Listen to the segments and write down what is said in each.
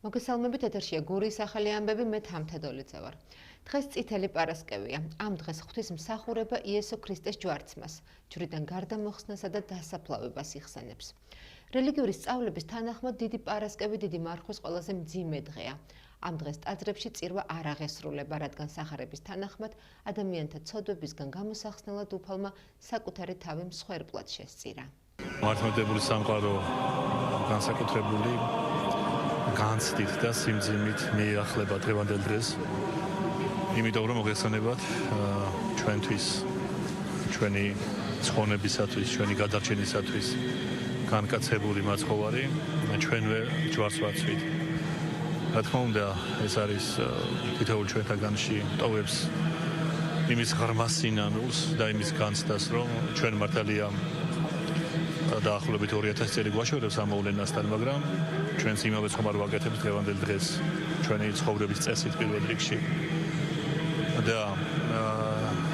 მოგესალმებით, ეთერშია გურიის ახალი ამბები, მე თამთედოლიძე ვარ. დღეს წითელი პარასკევია. ამ დღეს ღვთისმსახურება იესო ქრისტეს ჯვარცმას, ჯვრიდან გარდამოხსნასა და დასაფლავებას იხსენებს. რელიგიური სწავლების თანახმად დიდი პარასკევი დიდი მარხვის ყველაზე მძიმე დღეა. ამ დღეს ტაძრებში წირვა არ აღესრულება, რადგან სახარების თანახმად ადამიანთა ცოდვებისგან გამოსახსნელად უფალმა საკუთარი თავი მსხვერპლად შესწირა. მართლმადიდებლური სამყარო განსაკუთრებული განცდით და სიმძიმით მიახლება დღევანდელ დღეს. იმიტომ რომ მოგეხსენებათ ჩვენთვის, ჩვენი ცხონებისათვის, ჩვენი გადარჩენისათვის განკაცებული მაცხოვარი ჩვენვე ჯვარს ვაცვით. რა თქმა უნდა, ეს არის თითოეულ ჩვენთაგანში ტოვებს იმის ღრმას სინანულს და იმის განცდას, რომ ჩვენ მართალია დაახლოებით 2000 წელი გვაშორებს ამ მოვლენასთან, მაგრამ ჩვენს იმავე ხომარ ვაკეთებთ დღევანდელ დღეს ჩვენი ცხოვრების წესით პირველ რიგში. და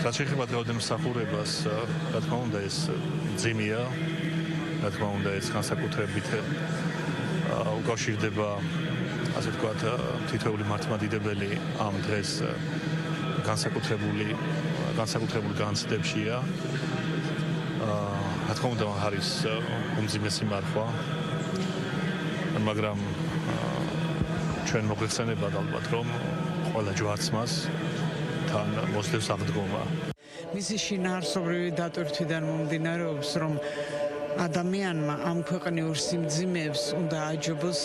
რაც შეეხება დღევანდელ მსახურებას, რა თქმა უნდა, ეს მძიმეა, რა თქმა უნდა, ეს განსაკუთრებით უკავშირდება, ასე ვთქვათ, თითოეული მართლმადიდებელი ამ დღეს განსაკუთრებულ განცდებშია. რა თქმა უნდა, არის უმძიმესი მარხვა, მაგრამ ჩვენ მოგეხსენებათ ალბათ, რომ ყველა ჯვარცმას თან მოსდევს აღდგომა. მისი შინაარსობრივი დატვირთვიდან მომდინარეობს, რომ ადამიანმა ამ ქვეყნიურ სიმძიმეებს უნდა აჯობოს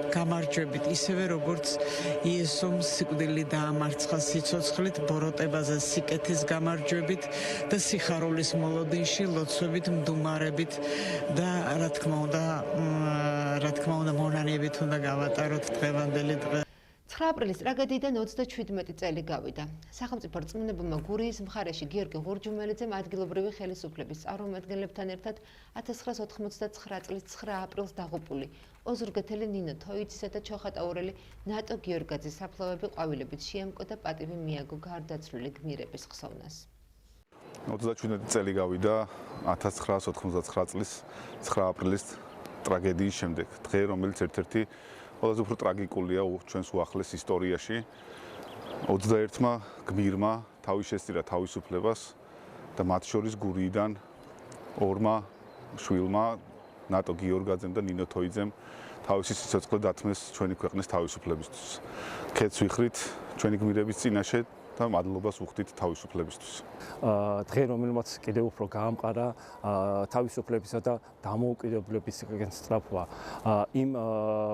გამარჯვებით, ისევე როგორც იესომ სიკვდილი დაამარცხა სიცოცხლით, ბოროტებაზე სიკეთის გამარჯვებით და სიხარულის მოლოდინში ლოცვებით, მდუმარებით და რა თქმა უნდა მონანიებით უნდა გავატაროთ დღევანდელი დღე. 9 აპრილის ტრაგედიიდან 37 წელი გავიდა. სახელმწიფო რწმუნებმა გურიის მხარეში გიორგი ღურჯუმელიძემ ადგილობრივი ხელისუფლების წარმომადგენლებთან ერთად 1989 წლის 9 აპრილს დაღუპული ოზურგეთელი ნინო თოიძისა და ჩოხატაურელი ნატო გიორგაძის საფლავები ყვავილებით შეემკო და პატივი მიაგო გარდაცვლილი გმირების ხსოვნას. 37 წელი გავიდა 1989 წლის 9 აპრილის ტრაგედიის შემდეგ. დღე, რომელიც ერთ-ერთი ყველაზე უფრო ტრაგიკულია ჩვენს უახლეს ისტორიაში. 21-მა გმირმა თავი შესწირა თავისუფლებას და მათ შორის გურიიდან 2-მა შვილმა, ნატო გიორგაძემ და ნინო თოიძემ თავისი სიცოცხლე დათმეს ჩვენი ქვეყნის თავისუფლებისთვის. ქეთს ვიხრით ჩვენი გმირების წინაშე და მადლობას ვუხდით თავისუფლებისთვის. დღე, რომელმაც კიდევ უფრო გაამყარა თავისუფლებისა და დამოუკიდებლობის სწრაფვა, იმ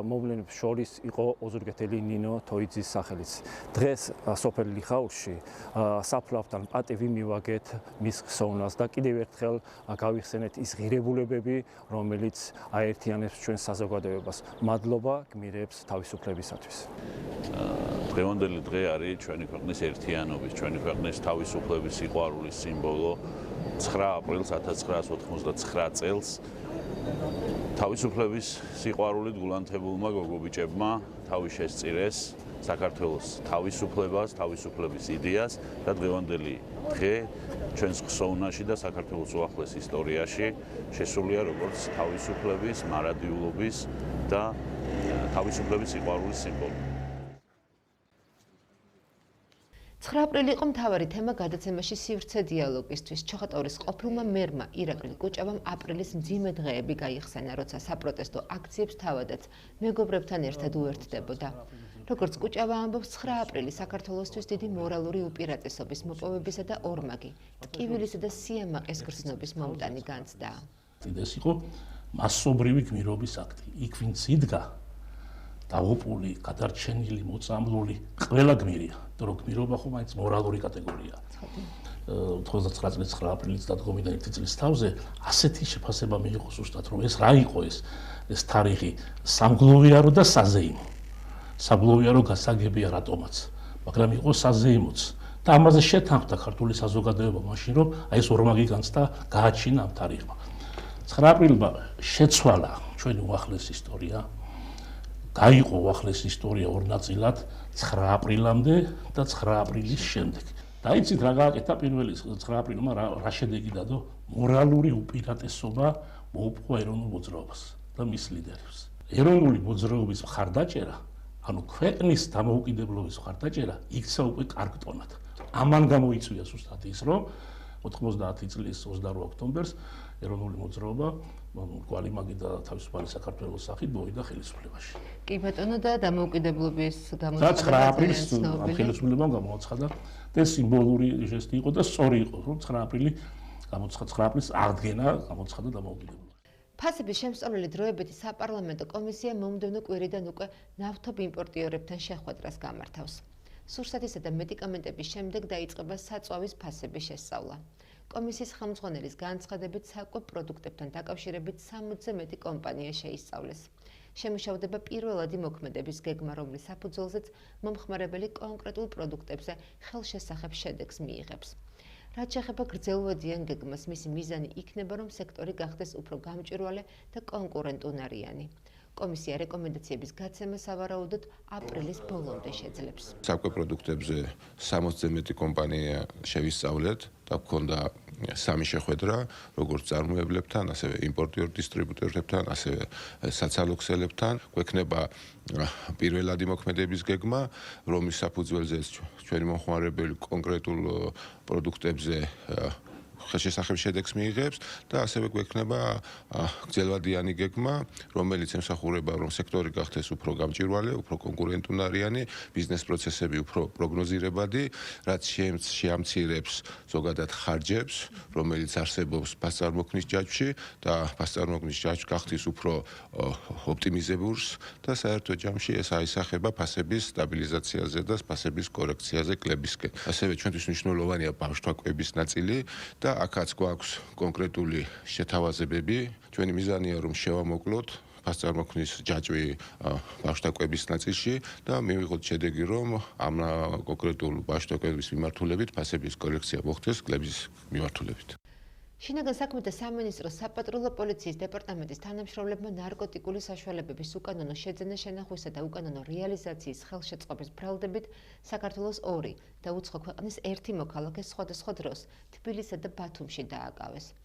მოვლენებს შორის იყო ოზურგეთელი ნინო თოიძის სახელიც. დღეს სოფელ ლიხაურში საფლავთან პატივი მივაგეთ მის ხსოვნას და კიდევ ერთხელ გავიხსენეთ ის ღირებულებები, რომელიც აერთიანებს ჩვენ საზოგადოებას. მადლობა გმირებს თავისუფლებისათვის. დღევანდელი დღე არის ჩვენი ქვეყნის ერთიანობის, ჩვენი ქვეყნის თავისუფლების სიყვარულის სიმბოლო. 9 აპრილს 1989 წელს თავისუფლების სიყვარულით გულანთებულმა გოგობიჭებმა თავი შესწირეს საქართველოს თავისუფლებას, თავისუფლების იდეას და დღევანდელი დღე ჩვენს ხსოვნაში და საქართველოს უახლეს ისტორიაში შესულია როგორც თავისუფლების, მარადიულობის და თავისუფლების სიყვარულის სიმბოლო. 9 აპრილი იყო მთავარი თემა გადაცემაში სივრცე დიალოგისთვის. ჩოხატაურის ყოფილმა მერმა ირაკლი კუჭავამ აპრილის მძიმე დღეები გაიხსენა, როცა საპროტესტო აქციებს თავადაც მეგობრებთან ერთად უერთდებოდა. როგორც კუჭავა ამბობს, 9 აპრილი საქართველოსთვის დიდი მორალური უპირატესობის მოპოვებისა და ორმაგი, ტკივილისა და სიამაყის გრძნობის მომტანი განცდა. ეს იყო მასობრივი გმირობის აქტი. იქ ვინც იდგა დაღუპული, გადარჩენილი, მოწამლული, ყველა გმირია. რომ გმირობა ხომ მაინც მორალური კატეგორიაა. 99 წლის 9 აპრილის დადგომიდან 1 წლის თავზე ასეთი შეფასება მიიღო ზუსტად, რომ ეს რა იყო ეს თარიღი სამგლოვიარო და საზეიმო. სამგლოვიარო გასაგებია რატომაც, მაგრამ იყო საზეიმოც. და ამაზე შეთანხმდა ქართული საზოგადოება მაშინ, რომ აი ეს ორმაგი განცდა გააჩინა ამ თარიღმა. 9 აპრილმა შეცვალა ჩვენი უახლეს ისტორია. გაიყო უახლეს ისტორია ორ ნაწილად 9 აპრილამდე და 9 აპრილის შემდეგ. დაიცით რა გააკეთა პირველი 9 აპრილმა რა შედეგი დადო? მორალური უპირატესობა მოუპყვა ეროვნულ მოძრაობას და მის ლიდერებს. ეროვნული მოძრაობის მხარდაჭერა ანუ ქვეყნის დამოუკიდებლობის მხარდაჭერა იქცა უკვე კარგ ტონად. ამან გამოიწვია ზუსტად ის, რომ 90 წლის 28 ოქტომბერს ეროვნული მოძრაობა კვალიმაგი და თავისუფალი საქართველოს სახით მოვიდა ხელისუფლებაში. კი ბატონო და დამოუკიდებლობის და 9 აპრილს ამ ხელისუფლებამ გამოაცხადა და სიმბოლური ჟესტი იყო და სწორი იყო, რომ 9 აპრილის აღდგენა გამოცხადა დამოუკიდებლობა. ფასების შემსწავლელი დროებითი საპარლამენტო კომისია მომდევნო კვირიდან უკვე ნავთობ იმპორტიორებთან შეხვედრას გამართავს. სურსათისა და მედიკამენტების შემდეგ დაიწყება საწვავის ფასების შესწავლა. კომისიის ხელმძღვანელის განცხადებით საკვებ პროდუქტებთან დაკავშირებით 60-ზე მეტი კომპანია შეისწავლეს. შემუშავდება პირველადი მოქმედების გეგმა, რომლის საფუძველზეც მომხმარებელი კონკრეტულ პროდუქტებზე ხელშესახებ შედეგს მიიღებს. რაც შეეხება გრძელვადიან გეგმას, მისი მიზანი იქნება, რომ სექტორი გახდეს უფრო გამჭვირვალე და კონკურენტუნარიანი. კომისია რეკომენდაციების გაცემა სავარაუდოდ აპრილის ბოლომდე შეძლებს. საკვებ პროდუქტებზე 60-ზე მეტი კომპანია შევისწავლეთ და გქონდა 3 შეხვედრა, როგორც წარმოებლებთან, ასევე იმპორტიორ დისტრიბუტორებთან, ასევე საცალო ქსელებთან. გვექნება პირველადი მოქმედების გეგმა, რომლის საფუძველზეც ჩვენი მომხმარებელი კონკრეტულ პროდუქტებზე ხელშესახებ შედეგს მიიღებს და ასევე გვექნება გრძელვადიანი გეგმა, რომელიც ემსახურება, რომ სექტორი გახდეს უფრო გამჭვირვალე, უფრო კონკურენტუნარიანი, ბიზნეს პროცესები უფრო პროგნოზირებადი, რაც შეამცირებს ზოგადად ხარჯებს, რომელიც არსებობს ფასწარმოქმნის ჯაჭვში და ფასწარმოქმნის ჯაჭვს გახდის უფრო ოპტიმიზებურს და საერთო ჯამში ეს აისახება ფასების სტაბილიზაციაზე და ფასების კორექციაზე კლებისკენ. ასევე ჩვენთვის მნიშვნელოვანია ბავშვთვაკვების ნაწილი და აქაც გვაქვს კონკრეტული შეთავაზებები. ჩვენი მიზანია, რომ შევამოკლოთ ფასწარმოქმნის ჯაჭვი ბავშვთვაკვების ნაწილში და მივიღოთ შედეგი, რომ ამ კონკრეტულ ბავშვთვაკვების მიმართულებით ფასების კორექცია მოხდეს კლების მიმართულებით. შინაგან საქმეთა სამინისტროს საპატრულო პოლიციის დეპარტამენტის თანამშრომლებმა ნარკოტიკული საშუალებების უკანონო შეძენა შენახვისა და უკანონო რეალიზაციის ხელშეწყობის ბრალდებით საქართველოს 2 და უცხო ქვეყნის 1 მოქალაქე სხვადასხვა დროს თბილისსა და ბათუმში დააკავეს.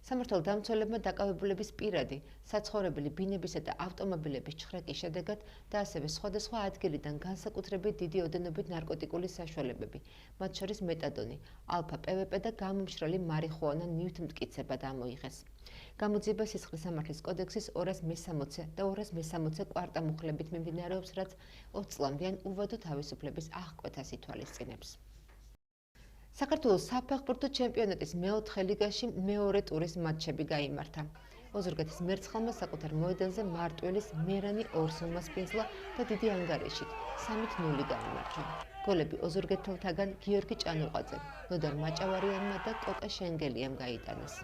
სამმართველო დამცველებმა დაკავებულების პირადი, საცხოვრებელი ბინებისა და ავტომობილების ჩხრეკის შედეგად და ასევე სხვადასხვა ადგილიდან განსაკუთრებით დიდი ოდენობით ნარკოტიკული საშუალებები, მათ შორის მეტადონი, ალფა-პვპ და გამომშრალი მარიხუანა ნივთმტკიცება ამოიღეს. გამოძიება სისხლის სამართლის კოდექსის 260 და 260 კვარტამუხლებით მიმდინარეობს, რაც 20 წლამდიან უვადო თავისუფლების აღკვეთას ითვალისწინებს. საქართველოს საფეხბურთო ჩემპიონატის მეოთხე ლიგაში მეორე ტურის მატჩები გაიმართა. ოზურგეთის მერცხალმა საკუთარ მოედანზე მარტვილის მერანი ორსულმასპინძლა და დიდი ანგარიშით 3-0 გაიმარჯვა. გოლები ოზურგეთელთაგან გიორგი ჭანუყაძემ, ნოდარ მაჭავარიანმა და კოკა შენგელიამ გაიტანეს.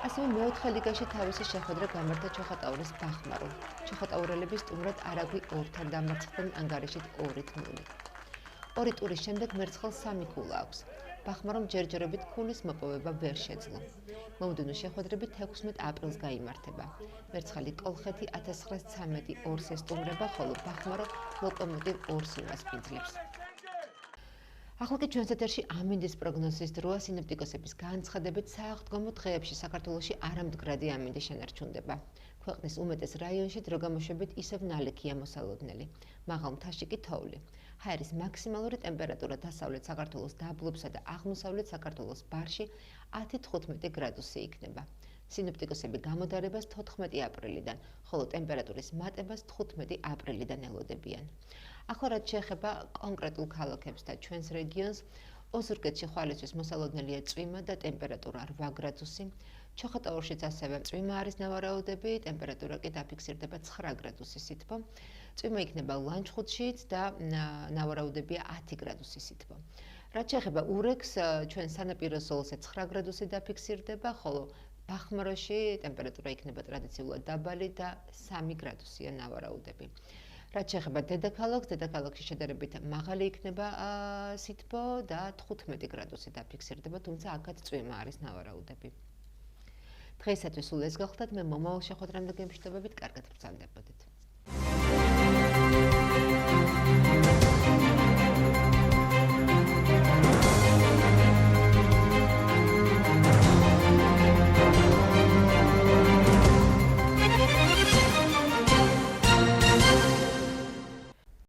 ასევე მეოთხე ლიგაში თავისი შეხვედრა გამართა ჩოხატაურის ბახმარულ. ჩოხატაურელები სტუმრად არაგვი 2-თან დამარცხდნენ ანგარიშით 2-0. ორი ტურის შემდეგ მერცხალს 3 ქულა აქვს. ბახმარომ ჯერჯერობით ქულის მოპოვება ვერ შეძლო. მომდევნო შეხვედრები 16 აპრილს გაიმართება. მერცხალი კოლხეთი 1913 2-ს ესტუმრება, ხოლო ბახმარო ლოკომოტივ 2-ს მასპინძლებს. ახლა კი ჩვენს ეთერში ამინდის პროგნოზის დროა. სინოპტიკოსების განცხადებით სააღდგომო დღეებში საქართველოში არამდგრადი ამინდი შენარჩუნდება. ქვეყნის უმეტეს რაიონში დროგამოშვებით ისევ ნალექია მოსალოდნელი. მაღალ მთაში კი თოვლი. ჰაერის მაქსიმალური ტემპერატურა დასავლეთ საქართველოს დაბლობსა და აღმოსავლეთ საქართველოს ბარში 10-15 გრადუსი იქნება. სინოპტიკოსები გამოდარებას 14 აპრილიდან, ხოლო ტემპერატურის მატებას 15 აპრილიდან ელოდებიან. ახლა რაც შეეხება კონკრეტულ ქალაქებს და ჩვენს რეგიონს, ოზურგეთში ხვალისთვის მოსალოდნელია წვიმა და ტემპერატურა 8 გრადუსი. ჩოხატაურშიც ასევე წვიმა არის ნავარაუდები, ტემპერატურა კი დაფიქსირდება 9 გრადუსი სითბო. წვიმა იქნება ლანჩხუთშიც და ნავარაუდებია 10 გრადუსი სითბო. რაც შეეხება ურეკს, ჩვენ სანაპირო ზოლზე 9 გრადუსი დაფიქსირდება, ხოლო ბახმაროში ტემპერატურა იქნება ტრადიციულად დაბალი და 3 გრადუსია ნავარაუდები. რაც შეეხება დედაქალაქში შედარებით მაღალი იქნება სითბო და 15 გრადუსი დაფიქსირდება, თუმცა აქაც წვიმა არის ნავარაუდები. დღეისათვის სულ ეს გახლდათ, მე მომავალ შეხვედრამდე გემშვიდობებით, კარგად ბრძანდებოდეთ.